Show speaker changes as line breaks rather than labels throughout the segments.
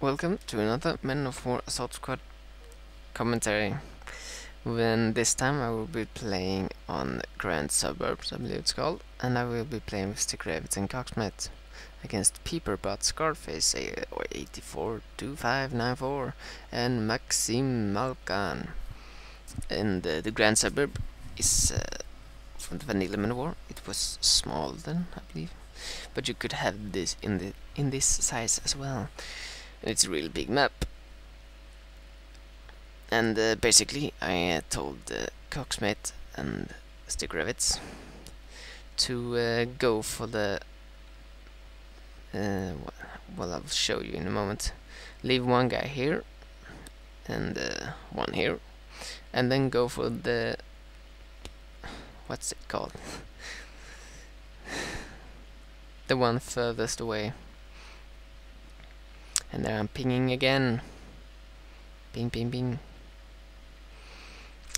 Welcome to another Men of War Assault Squad commentary. When this time I will be playing on Grand Suburbs, I believe it's called, and I will be playing with Stick and Coxmet against Peeperbot, Scarface, 842594, and Maxim Malkan. And the Grand Suburb is from the Vanilla Men of War. It was small then, I believe, but you could have this in this size as well. It's a really big map, and basically I told Coxmate and Stickrevits to go for the well, I'll show you in a moment. Leave one guy here and one here, and then go for the, what's it called, the one furthest away. And there I'm pinging again. Ping, ping, ping.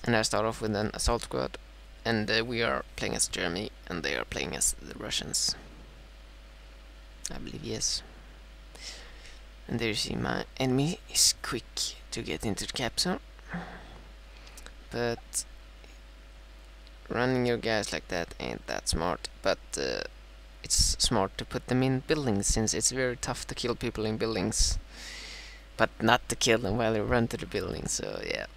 And I start off with an assault squad. And we are playing as Germany, and they are playing as the Russians. I believe, yes. And there you see my enemy is quick to get into the capsule. But running your guys like that ain't that smart. But it's smart to put them in buildings, since it's very tough to kill people in buildings, but not to kill them while they run to the building. So yeah,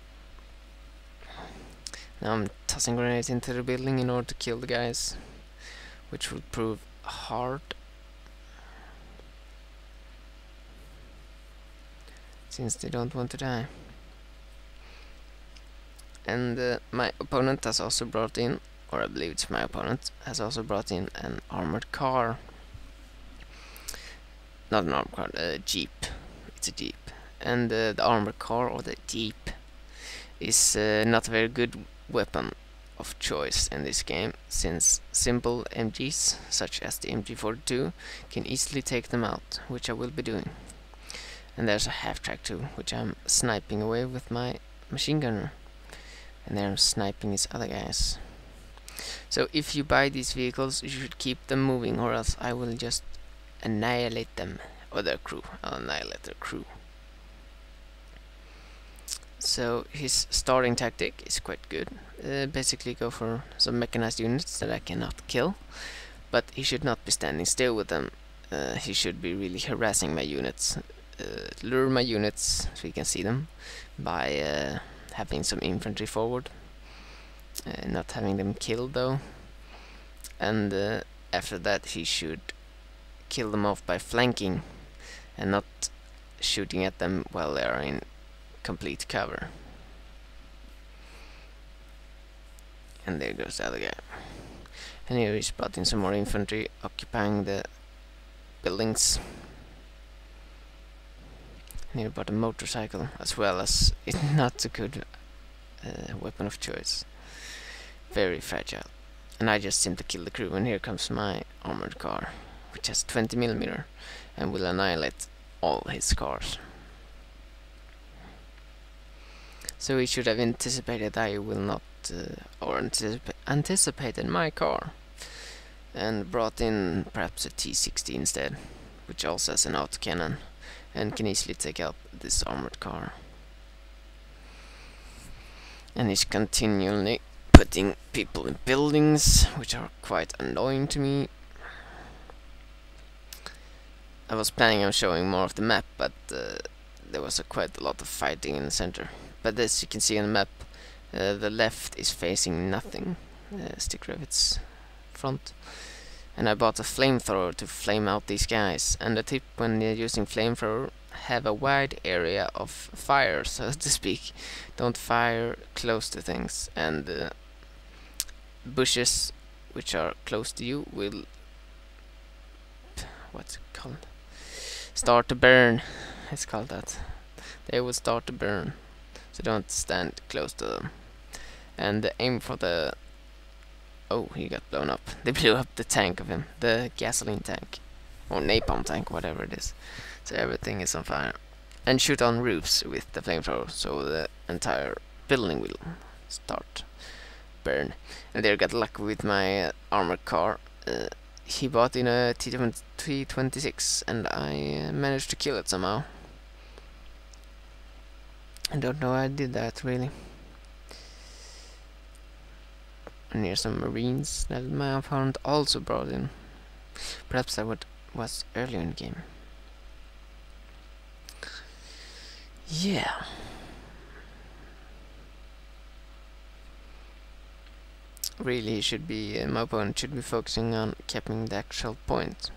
now I'm tossing grenades into the building in order to kill the guys, which will prove hard, since they don't want to die. And my opponent has also brought in, or I believe it's my opponent, has also brought in an armored car. Not an armored car, a jeep. It's a jeep. And the armored car, or the jeep, is not a very good weapon of choice in this game, since simple MGs, such as the MG42, can easily take them out, which I will be doing. And there's a half-track too, which I'm sniping away with my machine gunner. And there I'm sniping his other guys. So if you buy these vehicles, you should keep them moving, or else I will just annihilate them, or their crew. I'll annihilate their crew. So his starting tactic is quite good. Basically go for some mechanized units that I cannot kill, but he should not be standing still with them. He should be really harassing my units. Lure my units so we can see them by having some infantry forward. Not having them killed though, and after that he should kill them off by flanking and not shooting at them while they are in complete cover. And there goes the other guy, and here he's brought in some more infantry occupying the buildings. And here brought a motorcycle as well, as it's not a good weapon of choice. Very fragile. And I just seem to kill the crew, and here comes my armored car, which has 20mm and will annihilate all his cars. So he should have anticipated I will not, or anticipated my car, and brought in perhaps a T60 instead, which also has an autocannon and can easily take out this armored car. And he's continually putting people in buildings, which are quite annoying to me. I was planning on showing more of the map, but there was quite a lot of fighting in the center. But as you can see on the map, the left is facing nothing, Stickrevit's front. And I bought a flamethrower to flame out these guys. And the tip when you're using flamethrower, have a wide area of fire, so to speak. Don't fire close to things, and bushes which are close to you will, what's it called, start to burn. It's called that. They will start to burn, so don't stand close to them. And aim for the, oh, he got blown up. They blew up the tank of him, the gasoline tank, or napalm tank, whatever it is. So everything is on fire. And shoot on roofs with the flamethrower, so the entire building will start burn. And there got lucky with my armored car. He bought in a T26, and I managed to kill it somehow. I don't know why I did that really. And here's some marines that my opponent also brought in. Perhaps that was earlier in the game. Yeah. Really, my opponent should be focusing on capping the actual point.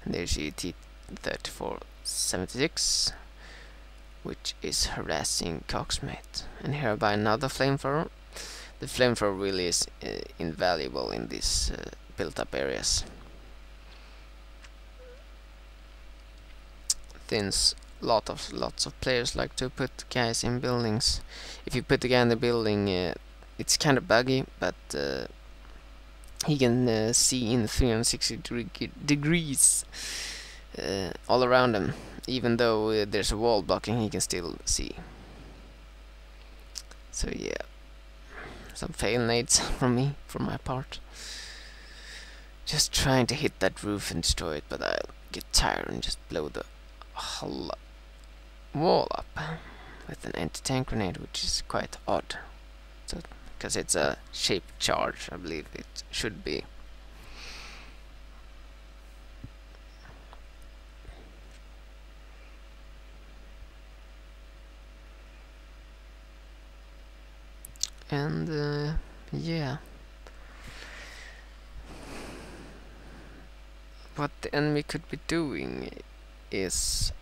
And there's the T-3476, which is harassing Coxmate. And here I buy another flamethrower. The flamethrower really is invaluable in these built-up areas. Since lots of players like to put guys in buildings. If you put a guy in the building, it's kind of buggy, but he can see in 360 degrees all around him. Even though there's a wall blocking, he can still see. So yeah, some fail nades from my part. Just trying to hit that roof and destroy it, but I'll get tired and just blow the whole wall up with an anti-tank grenade, which is quite odd. So, because it's a shaped charge, I believe it should be. And yeah, what the enemy could be doing is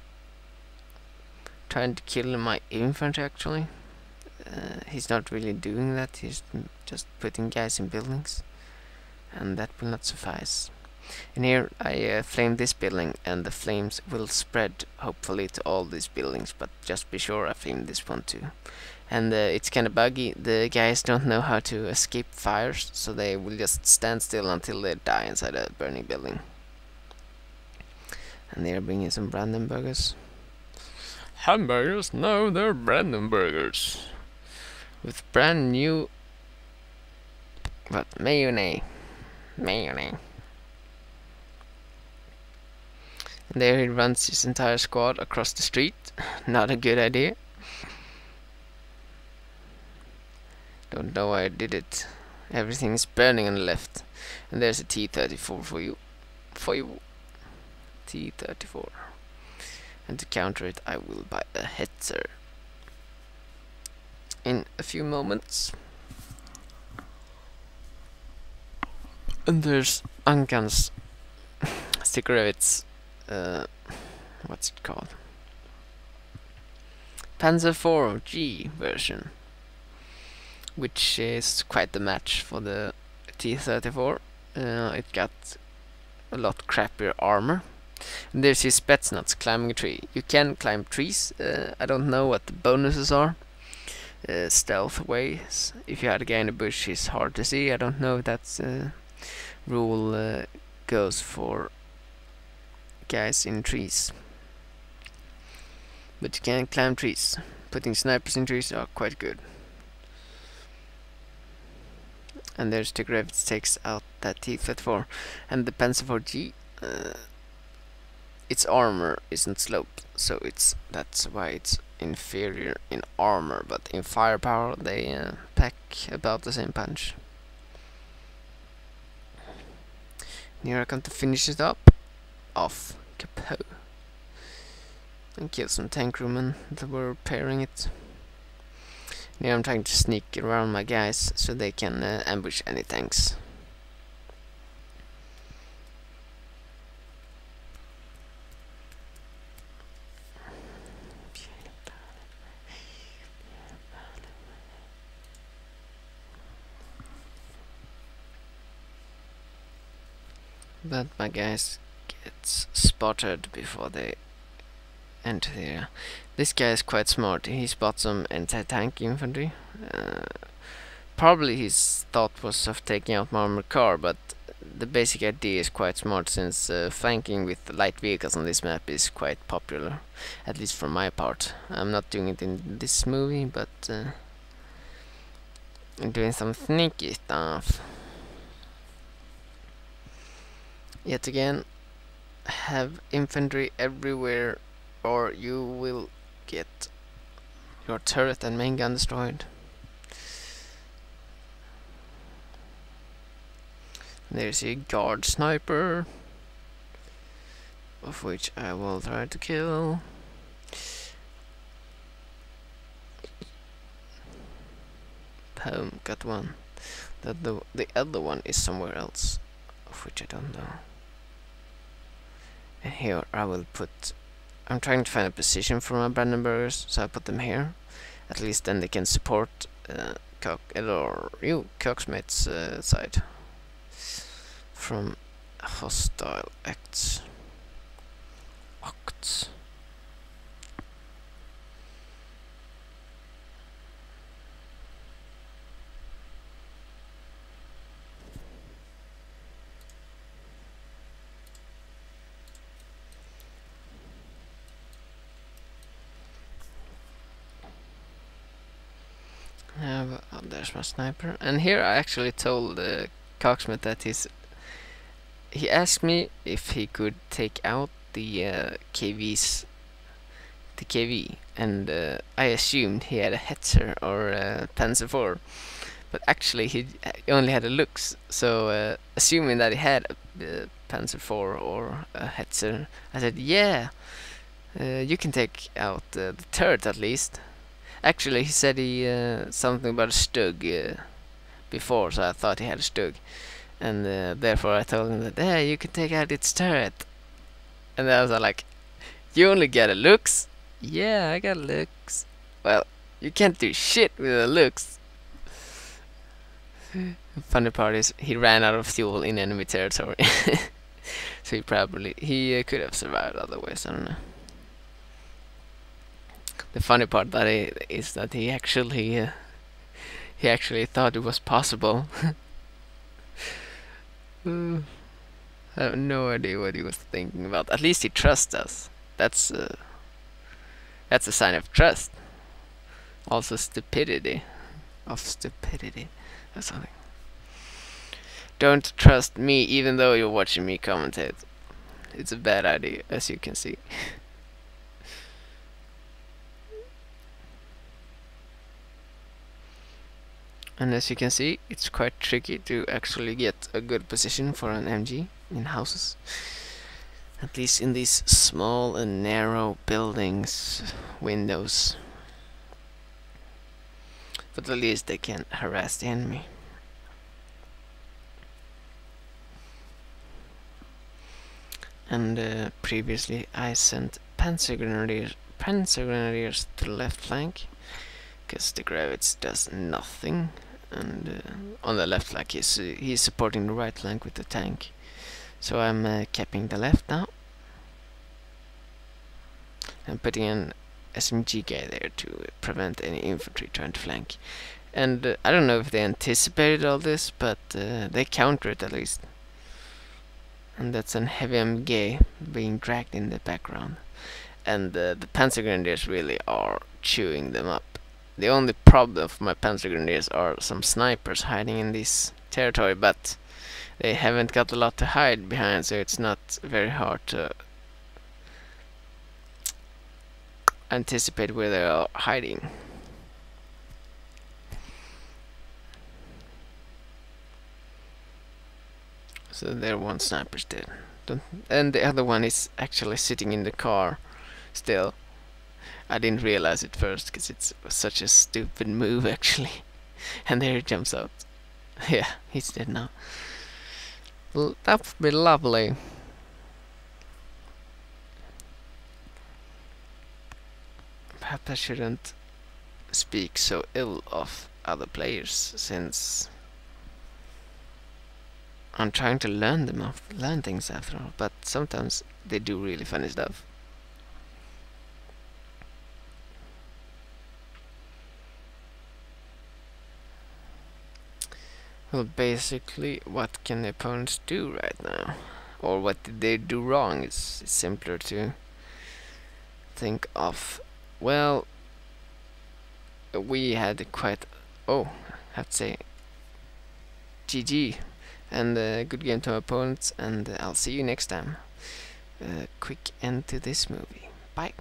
trying to kill my infantry actually. He's not really doing that, he's just putting guys in buildings, and that will not suffice. And here I flame this building, and the flames will spread hopefully to all these buildings, but just be sure I flame this one too. And it's kinda buggy, the guys don't know how to escape fires, so they will just stand still until they die inside a burning building. And they're bringing some Brandenburgers. Hamburgers? No, they're Brandenburgers. With brand new... what? Mayonnaise. Mayonnaise. And there he runs his entire squad across the street. Not a good idea. Don't know why I did it. Everything is burning on the left. And there's a T-34 for you. T-34. And to counter it, I will buy a Hetzer in a few moments. And there's Ankan's Stikorevitz, what's it called? Panzer IV G version, which is quite the match for the T-34. It got a lot crappier armor. And there's his Spetsnaz climbing a tree. You can climb trees. I don't know what the bonuses are. Stealth ways. If you had a guy in a bush, he's hard to see. I don't know if that's rule goes for guys in trees. But you can climb trees. Putting snipers in trees are quite good. And there's Stikorevitz takes out that T-34. And the Panzer IV G, its armor isn't sloped, so that's why it's inferior in armor, but in firepower they pack about the same punch. And here I come to finish it up off Capot and kill some tank crewmen that were repairing it. Now I'm trying to sneak around my guys so they can ambush any tanks. But my guys gets spotted before they enter the area. This guy is quite smart. He spots some anti-tank infantry. Probably his thought was of taking out my armored car, but the basic idea is quite smart, since flanking with light vehicles on this map is quite popular, at least for my part. I'm not doing it in this movie, but I'm doing some sneaky stuff. Yet again, have infantry everywhere or you will get Your turret and main gun destroyed. There's a guard sniper, of which I will try to kill. Boom, got one. The other one is somewhere else, of which I don't know. And here I will put... I'm trying to find a position for my Brandenburgers, so I put them here. At least then they can support Coxmate's side from hostile acts. There's my sniper, and here I actually told Coxmate that he asked me if he could take out the KV, and I assumed he had a Hetzer or a Panzer IV, but actually he only had a Lux. So assuming that he had a Panzer IV or a Hetzer, I said, yeah, you can take out the turret at least. Actually, he said something about a Stug before, so I thought he had a Stug. And therefore I told him that, hey, you can take out its turret. And then I was like, you only get a Lux? Yeah, I got a Lux. Well, you can't do shit with a Lux. The funny part is, he ran out of fuel in enemy territory. So he could have survived otherwise, I don't know. The funny part is that he actually thought it was possible. I have no idea what he was thinking about. At least he trusts us. That's a sign of trust. Also stupidity. Or something. Don't trust me even though you're watching me commentate. It's a bad idea, as you can see. And as you can see, it's quite tricky to actually get a good position for an MG in houses. At least in these small and narrow buildings, windows. But at least they can harass the enemy. And previously I sent Panzer Grenadiers to the left flank, because the Gravitz does nothing. And on the left flank he's supporting the right flank with the tank. So I'm capping the left now. I'm putting an SMG guy there to prevent any infantry trying to flank. And I don't know if they anticipated all this, but they counter it at least. And that's an heavy MG being dragged in the background. And the Panzer Grenadiers really are chewing them up. The only problem for my Panzer Grenadiers are some snipers hiding in this territory, but they haven't got a lot to hide behind, so it's not very hard to anticipate where they are hiding. So there one sniper's dead. And the other one is actually sitting in the car still. I didn't realize it first because it's such a stupid move actually. And there he jumps out. Yeah, he's dead now. That would be lovely. Perhaps I shouldn't speak so ill of other players, since I'm trying to learn things after all, but sometimes they do really funny stuff. Well, basically, what can the opponents do right now? Or what did they do wrong? It's simpler to think of. Well, we had quite... I have to say... GG. And good game to my opponents, and I'll see you next time. Quick end to this movie. Bye.